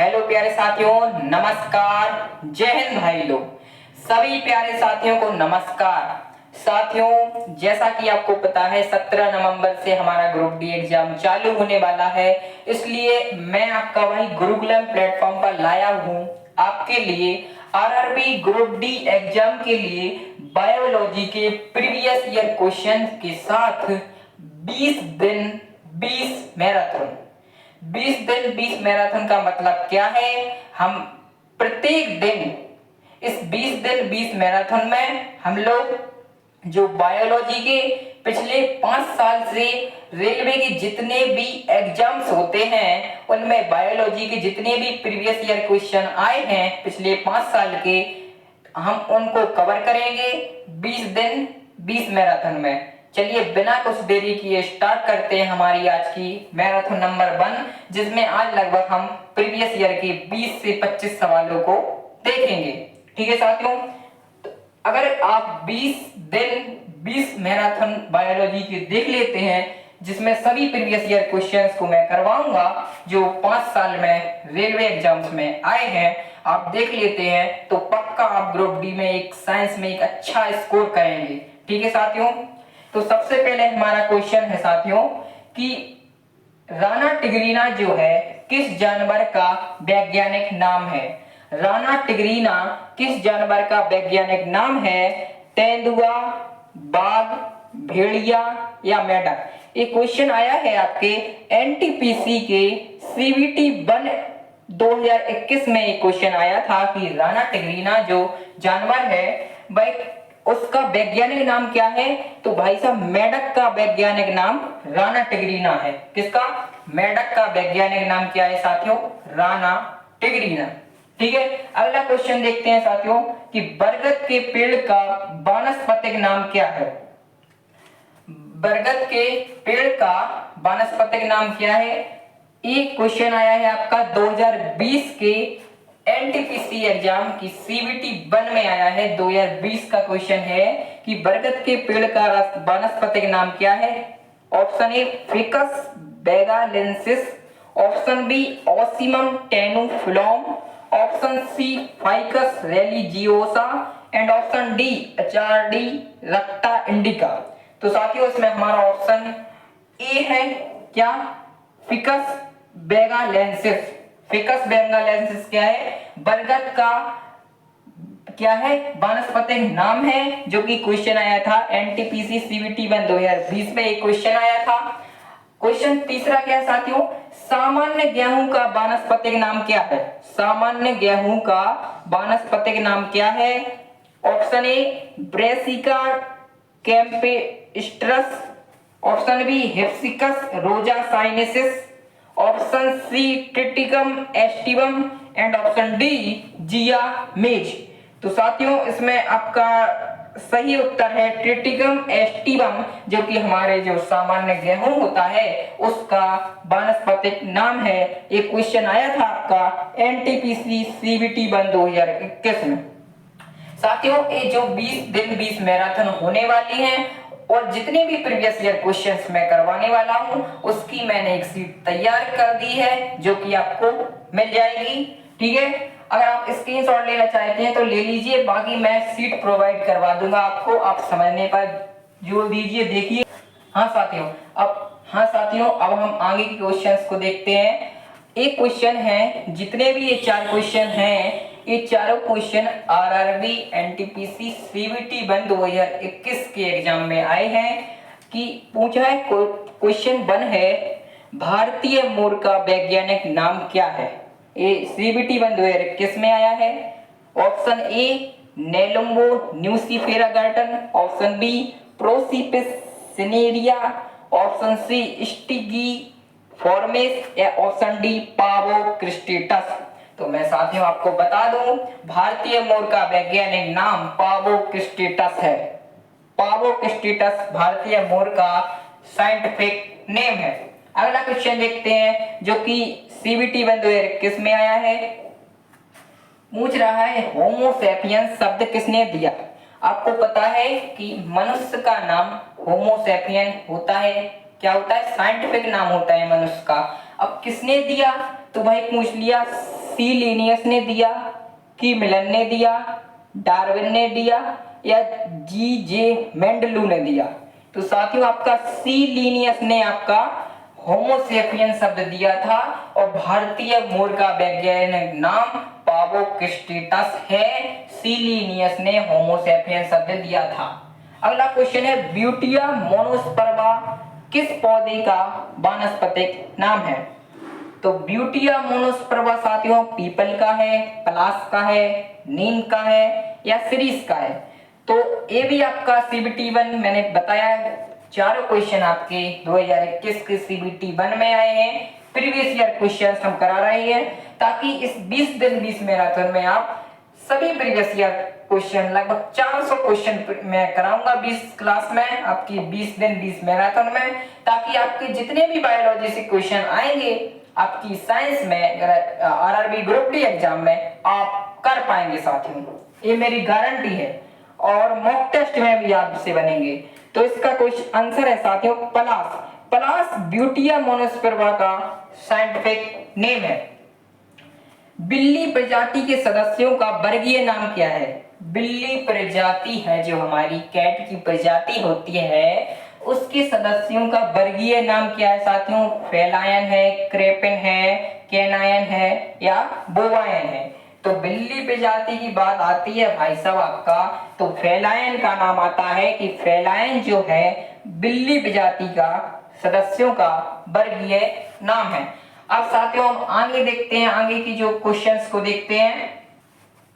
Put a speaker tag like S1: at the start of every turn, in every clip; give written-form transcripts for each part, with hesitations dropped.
S1: Hello प्यारे साथियों, नमस्कार। जय हिंद भाई लोग। सभी प्यारे साथियों को नमस्कार। साथियों, जैसा कि आपको पता है 17 नवंबर से हमारा ग्रुप डी एग्जाम चालू होने वाला है, इसलिए मैं आपका भाई गुरुकुलम प्लेटफॉर्म पर लाया हूं आपके लिए आरआरबी ग्रुप डी एग्जाम के लिए बायोलॉजी के प्रीवियस ईयर क्वेश्चन के साथ 20 दिन 20 मैराथन। 20 दिन 20 मैराथन का मतलब क्या है? हम प्रत्येक दिन इस 20 दिन 20 मैराथन में हम लोग जो बायोलॉजी के पिछले 5 साल से रेलवे के जितने भी एग्जाम्स होते हैं उनमें बायोलॉजी के जितने भी प्रीवियस ईयर क्वेश्चन आए हैं पिछले 5 साल के, हम उनको कवर करेंगे 20 दिन 20 मैराथन में। चलिए बिना कुछ देरी किए स्टार्ट करते हैं हमारी आज की मैराथन नंबर 1, जिसमें आज लगभग हम प्रीवियस ईयर के 20 से 25 सवालों को देखेंगे। ठीक है साथियों, तो अगर आप 20 दिन 20 मैराथन बायोलॉजी के देख लेते हैं, जिसमें सभी प्रीवियस ईयर क्वेश्चंस को मैं करवाऊंगा जो 5 साल में रेलवे एग्जाम्स में आए हैं, आप देख लेते हैं तो पक्का आप ग्रुप डी में एक साइंस में एक अच्छा स्कोर करेंगे। ठीक है साथियों, तो सबसे पहले हमारा क्वेश्चन है साथियों कि राना टिग्रीना जो है किस जानवर का वैज्ञानिक नाम है? राना टिग्रीना किस जानवर का वैज्ञानिक नाम है? तेंदुआ, बाघ, भेड़िया या मेंढक? ये क्वेश्चन आया है आपके एनटीपीसी के सीबीटी 1 2021 में एक क्वेश्चन आया था कि राना टिग्रीना जो जानवर है भाई उसका वैज्ञानिक नाम क्या है? तो भाई साहब मेंढक का वैज्ञानिक नाम राना टिग्रीना है। किसका? मेंढक का वैज्ञानिक नाम क्या है साथियों? राना टिग्रीना। ठीक है, अगला क्वेश्चन देखते हैं साथियों कि बरगद के पेड़ का वानस्पतिक नाम क्या है? बरगद के पेड़ का वानस्पतिक नाम क्या है? एक क्वेश्चन आया है आपका 2020 के एनटीपीसी एग्जाम की सीबीटी 1 में आया है। 2020 का क्वेश्चन है कि बरगद के पेड़ का वानस्पतिक नाम क्या है? Option A ficus benghalensis, option B ocimum tenuiflorum, option C ficus religiosa and option D एचआरडी रक्टा इंडिका। तो साथियों इसमें हमारा ऑप्शन ए है क्या? फिकस बेगालेंसिस। फिकस बेंगालेंसिस क्या है? बरगद का क्या है? वानस्पतिक नाम है, जो कि क्वेश्चन आया था एनटीपीसी सीबीटी 1 2020 में एक क्वेश्चन आया था। क्वेश्चन तीसरा क्या है साथियों? सामान्य गेहूं का वानस्पतिक नाम क्या है? सामान्य गेहूं का वानस्पतिक नाम क्या है? Option A brassica campestris, option B hibiscus rosa sinensis, option C triticum aestivum and option D zea mays. तो साथियों इसमें आपका सही उत्तर है ट्रिटिकम एस्टिवम, जो कि हमारे जो सामान्य गेहूं होता है उसका वानस्पतिक नाम है। एक क्वेश्चन आया था आपका एनटीपीसी सीबीटी 1 2021 में। साथियों ये जो 20 दिन 20 मैराथन होने वाली है और जितने भी प्रीवियस ईयर क्वेश्चंस मैं करवाने वाला हूं उसकी मैंने एक सीट तैयार कर दी है जो कि आपको मिल जाएगी। ठीक है, अगर आप स्क्रीनशॉट लेना चाहते हैं तो ले लीजिए, बाकी मैं सीट प्रोवाइड करवा दूंगा आपको, आप समझने पर जोर दीजिए। देखिए हाँ साथियों अब हम आगे के क्वेश्चंस को देखते हैं। एक क्वेश्चन है, जितने भी ये 4 क्वेश्चन हैं ये चारों क्वेश्चन आरआरबी एनटीपीसी सीबीटी 1 2021 के एग्जाम में आए हैं कि पूछा है। क्वेश्चन 1 है भारतीय मोर का वैज्ञानिक नाम क्या है? ये सीबीटी 1 2021 में आया है। Option A nelumbo nucifera gaertn, option B prosopis cineraria, option C स्टिगी फॉर्मेस या ऑप्शन डी पावो क्रिस्टेटस। तो मैं साथियों आपको बता दूं भारतीय मोर का वैज्ञानिक नाम पावो क्रिस्टेटस है। पावो क्रिस्टेटस भारतीय मोर का साइंटिफिक नेम है। अगला क्वेश्चन देखते हैं जो कि सीबीटी 1 2021 में आया है। पूछ रहा है होमो सैपियंस शब्द किसने दिया? आपको पता है कि मनुष्य का नाम होमो सैपियन होता है, क्या होता है? साइंटिफिक नाम होता है मनुष्य का। अब किसने दिया? तो भाई पूछ लिया सी लीनियस ने दिया, कि मिलन ने दिया, डार्विन ने दिया या जी जे मेंडलू ने दिया? तो साथियों आपका सी लीनियस ने आपका होमोसेपियन शब्द दिया था और भारतीय मूल का वैज्ञानिक नाम पावोक्लिस्टस है। सी लीनियस ने होमोसेपियन शब्द दिया था। अगला क्वेश्चन है ब्यूटिया मोनोस्पर्मा किस पौधे का वानस्पतिक नाम है? तो ब्यूटिया मोनोस्पर्मा साथियों पीपल का है, पलास का है, नीम का है या शिरीष का है? तो ये भी आपका सीबीटी 1 मैंने बताया, चारों क्वेश्चन आपके 2021 के सीबीटी 1 में आए हैं। प्रीवियस ईयर क्वेश्चन हम करा रहे हैं ताकि इस 20 दिन 20 मैराथन में आप सभी प्रीवियस ईयर क्वेश्चन लगभग 400 क्वेश्चन मैं कराऊंगा 20 क्लास में आपकी 20 दिन 20 मैराथन में, ताकि आपके जितने भी बायोलॉजी से क्वेश्चन आएंगे आपकी साइंस में आरआरबी ग्रुप डी एग्जाम में आप कर पाएंगे साथियों, ये मेरी गारंटी है। और मॉक टेस्ट में भी आपसे बनेंगे। तो इसका क्वेश्चन आंसर है साथियों पलास। पलास ब्यूटिया मोनोस्पर्मा का साइंटिफिक नेम है। बिल्ली प्रजाति के सदस्यों का वर्गीय नाम क्या है? बिल्ली प्रजाति है जो हमारी कैट की प्रजाति होती है, उसके सदस्यों का वर्गीय नाम क्या है साथियों? फेलायन है, क्रेपिन है, कैनायन है या बोवायन है? तो बिल्ली प्रजाति की बात आती है भाई साहब आपका, तो फेलायन का नाम आता है कि फेलायन जो है बिल्ली प्रजाति का सदस्यों का वर्गीय नाम है। अब साथियों हम आगे देखते हैं, आगे की जो क्वेश्चंस को देखते हैं।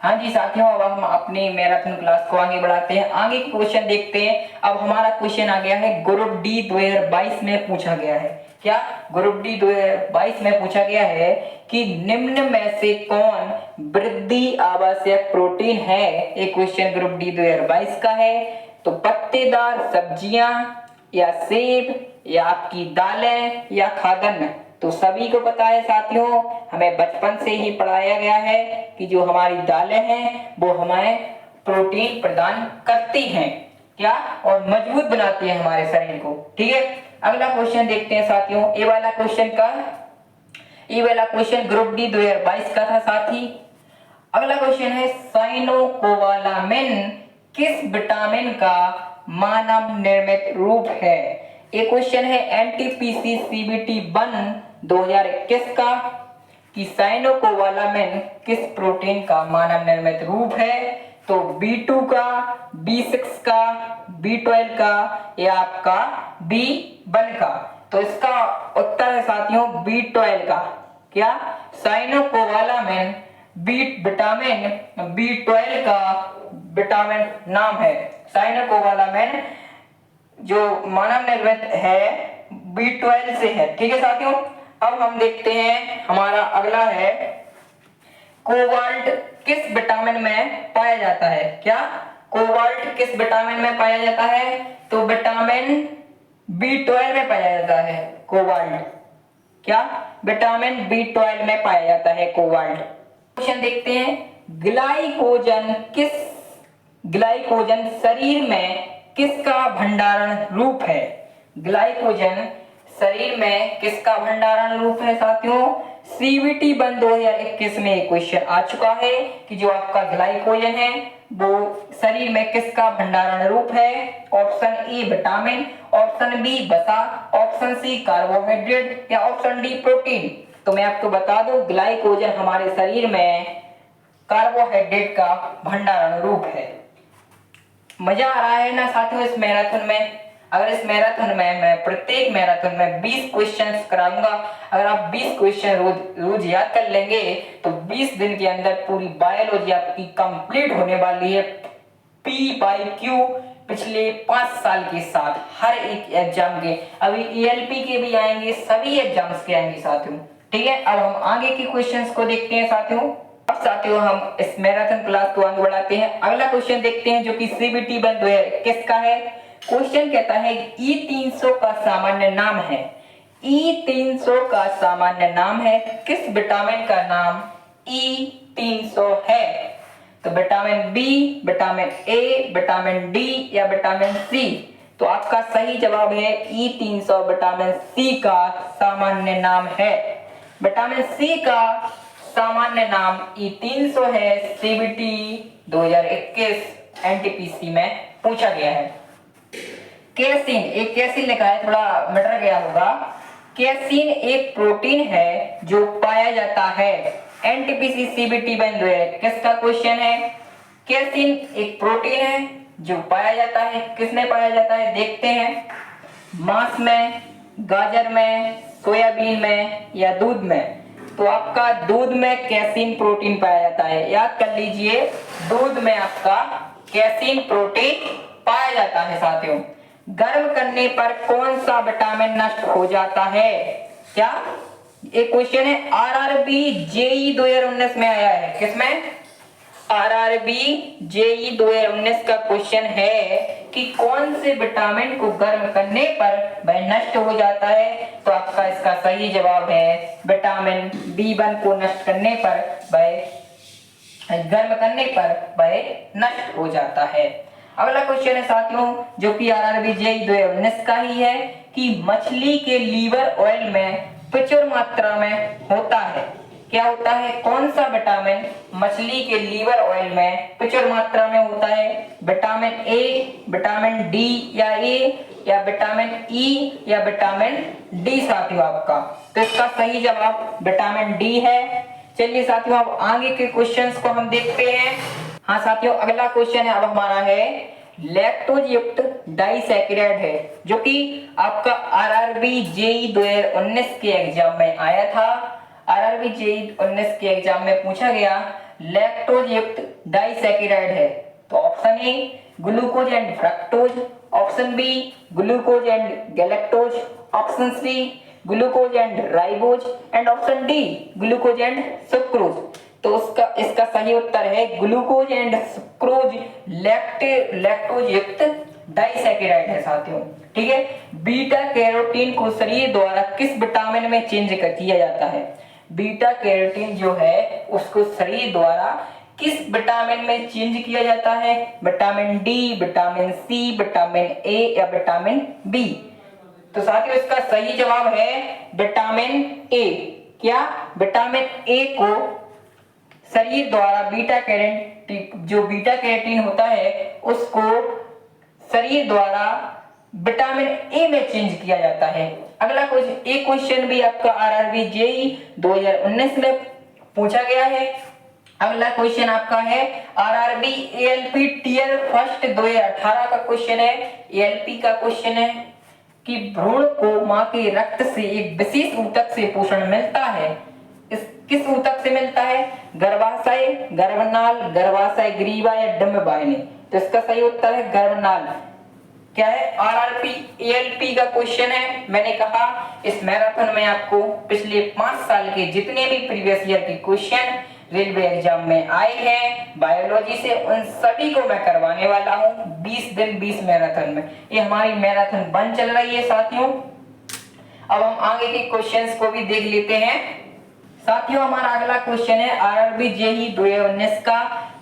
S1: हाँ जी साथियों, अब हम अपनी मैराथन क्लास को आगे बढ़ाते हैं, आगे की क्वेश्चन देखते हैं। अब हमारा क्वेश्चन आ गया है ग्रुप डी 2022 में पूछा गया है। क्या ग्रुप डी 2022 में पूछा गया है कि निम्न में से कौन वृद्धि आवश्यक प्रोटीन है? एक क्वेश्चन ग्रुप डी 2022 का है। तो पत्तेदार सब्जियां या सेब या आपकी दालें या खाद्यान्न? तो सभी को पता है साथियों, हमें बचपन से ही पढ़ाया गया है कि जो हमारी दालें हैं वो हमें प्रोटीन प्रदान करती हैं, क्या, और मजबूत बनाती है हमारे शरीर को। ठीक है, अगला क्वेश्चन देखते हैं साथियों। ये वाला क्वेश्चन ग्रुप डी 2022 का था साथी। अगला क्वेश्चन है साइनोकोबालामिन किस विटामिन का मानव निर्मित रूप है? एक क्वेश्चन है एनटीपीसी सीबीटी 1 2021 का कि साइनोकोबालामिन किस प्रोटीन का मानव निर्मित रूप है? तो B2 का, B6 का, B12 का या आपका B1 का? तो इसका उत्तर है साथियों B12 का। क्या? साइनोकोबालामिन विटामिन B12 का विटामिन नाम है। साइनोकोबालामिन जो मानव निर्मित है B12 से है। ठीक है साथियों, अब हम देखते हैं हमारा अगला है कोबाल्ट किस विटामिन में पाया जाता है? क्या? कोबाल्ट किस विटामिन में पाया जाता है? तो विटामिन B12 में पाया जाता है कोबाल्ट। क्या? विटामिन B12 में पाया जाता है कोबाल्ट। क्वेश्चन देखते हैं ग्लाइकोजन शरीर में किसका भंडारण रूप है? ग्लाइकोजन शरीर में किसका भंडारण रूप है साथियों? सीबीटी 1 2021 में एक क्वेश्चन आ चुका है कि जो आपका ग्लाइकोजन है वो शरीर में किसका भंडारण रूप है? Option A vitamin, option B वसा, ऑप्शन सी कार्बोहाइड्रेट या ऑप्शन डी प्रोटीन। तो मैं आपको बता दूं ग्लाइकोजन हमारे शरीर में कार्बोहाइड्रेट का भंडारण रूप है। मजा आ रहा है ना साथियों इस मैराथन में? अगर इस मैराथन में मैं प्रत्येक मैराथन में 20 क्वेश्चंस कराऊंगा, अगर आप 20 क्वेश्चन रोज याद कर लेंगे तो 20 दिन के अंदर पूरी बायोलॉजी आपकी कंप्लीट होने वाली है। P/Q पिछले 5 साल के साथ हर एक एग्जाम के, अभी ELP के भी आएंगे, सभी एग्जाम्स के आएंगे साथियों। ठीक है, अब हम आगे के क्वेश्चंस को देखते हैं साथियों। अब साथियों हम इस मैराथन क्लास को आगे बढ़ाते हैं। अगला क्वेश्चन देखते हैं जो कि सीबीटी 1 2021 का है। क्वेश्चन कहता है E300 का सामान्य नाम है। E300 का सामान्य नाम है, किस विटामिन का नाम E300 है? तो vitamin B, vitamin A, vitamin D या विटामिन सी? तो आपका सही जवाब है E300 विटामिन सी का सामान्य नाम है। विटामिन सी का सामान्य सामान्य नाम E300 है, CBT 2021 एनटीपीसी में पूछा गया है। केसीन, एक केसीन लिखा है, थोड़ा मिटर गया होगा। केसीन एक प्रोटीन है जो पाया जाता है। एनटीपीसी सीबीटी बन दो है, किसका क्वेश्चन है? केसीन एक प्रोटीन है जो पाया जाता है। किसमें पाया जाता है देखते हैं, मांस में, गाजर में, सोयाबीन में या दूध में? तो आपका दूध में केसीन प्रोटीन पाया जाता है। याद कर लीजिए, दूध में आपका केसीन प्रोटीन पाया जाता है। साथियों, गर्म करने पर कौन सा विटामिन नष्ट हो जाता है? क्या एक क्वेश्चन है, आरआरबी जेई 2019 में आया है। किसमें? आरआरबी जेई 2019 का क्वेश्चन है कि कौन से विटामिन को गर्म करने पर वह नष्ट हो जाता है? तो आपका इसका सही जवाब है विटामिन B1 को नष्ट करने पर वह गर्म करने पर वह नष्ट हो जाता है। अगला क्वेश्चन है साथियों, जो कि आरआरबी जेई 2019 का ही है कि मछली के लीवर ऑयल में प्रचुर मात्रा में होता है। क्या होता है? कौन सा विटामिन मछली के लीवर ऑयल में प्रचुर मात्रा में होता है? विटामिन ए, विटामिन डी या ए, या विटामिन ई या विटामिन डी साथियों आपका? तो इसका सही जवाब विटामिन डी है। चलिए साथियों, अब आगे के क्वेश्चंस को हम देखते हैं। हाँ साथियों, अगला क्वेश्चन है अब हमारा है लैक्टोज युक्त डाइसैकेराइड है, जो कि आपका आरआरबी जेई 2019 के एग्जाम में आया था। आरआरबी जेई 19 के एग्जाम में पूछा गया लैक्टोज युक्त डाइसैकेराइड है। तो option A glucose and fructose, option B glucose and galactose, option C glucose and ribose and option D glucose and sucrose. तो इसका सही उत्तर है ग्लूकोज एंड सुक्रोज लैक्टोज युक्त डाइसैकेराइड है साथियों। ठीक है, बीटा कैरोटीन को शरीर द्वारा किस विटामिन में चेंज किया जाता है? बीटा कैरोटीन जो है उसको शरीर द्वारा किस विटामिन में चेंज किया जाता है? Vitamin D, vitamin C, vitamin A या विटामिन बी? तो साथियों, इसका सही जवाब है विटामिन ए। क्या? विटामिन ए को शरीर द्वारा बीटा कैरोटीन, जो बीटा कैरोटीन होता है उसको शरीर द्वारा विटामिन ए में चेंज किया जाता है। अगला एक क्वेश्चन भी आपका आरआरबी जेई 2019 में पूछा गया है। अगला क्वेश्चन आपका है आरआरबी एएलपी टीयर फर्स्ट 2018 का क्वेश्चन है। एएलपी का क्वेश्चन है कि भ्रूण को मां के रक्त से एक विशेष ऊतक से पोषण मिलता है। किस ऊतक से मिलता है? गर्भाशय, गर्भनाल, गर्भाशय ग्रीवा या डिंब वाहिनी? तो इसका सही उत्तर है गर्भनाल। क्या है? आरआरपी एएलपी का क्वेश्चन है। मैंने कहा इस मैराथन में आपको पिछले 5 साल के जितने भी प्रीवियस ईयर के क्वेश्चन रेलवे एग्जाम में आए हैं बायोलॉजी से, उन सभी को मैं करवाने वाला हूं 20 दिन 20 मैराथन में। ये हमारी मैराथन 1 चल रही है साथियों। अब हम आगे के क्वेश्चंस को भी देख लेते हैं साथियों। हमारा अगला क्वेश्चन है आरआरबी जेई 2019 का,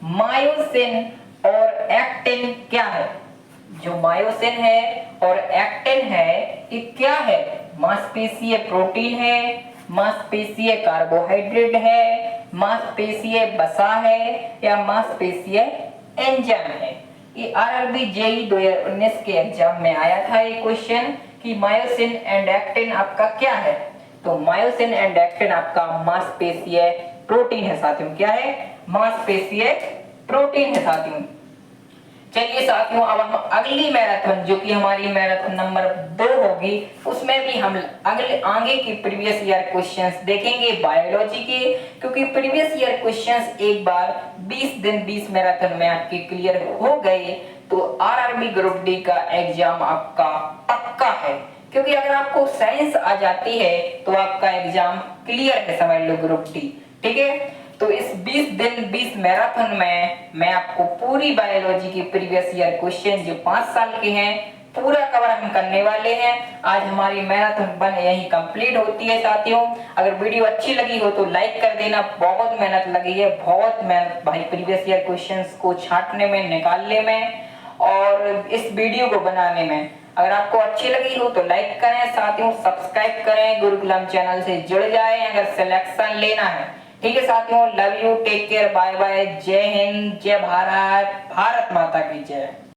S1: मायोसिन और एक्टिन क्या है? जो मायोसिन है और एक्टिन है ये क्या है? मांसपेशीय प्रोटीन है, मांसपेशीय कार्बोहाइड्रेट है, मांसपेशीय वसा है या मांसपेशीय एंजाइम है? ये आरआरबी जेई 2019 के एग्जाम में आया था ये क्वेश्चन कि मायोसिन एंड एक्टिन आपका क्या है? तो मायोसिन एंड एक्टिन आपका मांसपेशीय प्रोटीन है साथियों। क्या है? मांसपेशीय प्रोटीन है साथियों। चलिए साथियों, अब हम अगली मैराथन जो कि हमारी मैराथन नंबर 2 होगी, उसमें भी हम आगे के प्रीवियस ईयर क्वेश्चंस देखेंगे बायोलॉजी के, क्योंकि प्रीवियस ईयर क्वेश्चंस एक बार 20 दिन 20 मैराथन में आपके क्लियर हो गए तो आरआरबी ग्रुप डी का एग्जाम आपका पक्का है। क्योंकि अगर आपको साइंस आ जाती है तो आपका एग्जाम क्लियर है, समझ लो ग्रुप डी। ठीक है, तो इस 20 दिन 20 मैराथन में मैं आपको पूरी बायोलॉजी की प्रीवियस ईयर क्वेश्चन जो 5 साल के हैं पूरा कवर हम करने वाले हैं। आज हमारी मैराथन 1 यही कंप्लीट होती है साथियों। अगर वीडियो अच्छी लगी हो तो लाइक कर देना। बहुत मेहनत लगी है, बहुत मेहनत भाई प्रीवियस ईयर क्वेश्चंस को छांटने में, निकालने में और इस वीडियो को बनाने में। अगर आपको अच्छी लगी हो तो लाइक करें साथियों, सब्सक्राइब करें, गुरुकुलम चैनल से जुड़ जाएं। अगर सिलेक्शन लेना है ठीक है साथियों, love you, take care, bye bye, जय हिंद, जय भारत, भारत माता की जय।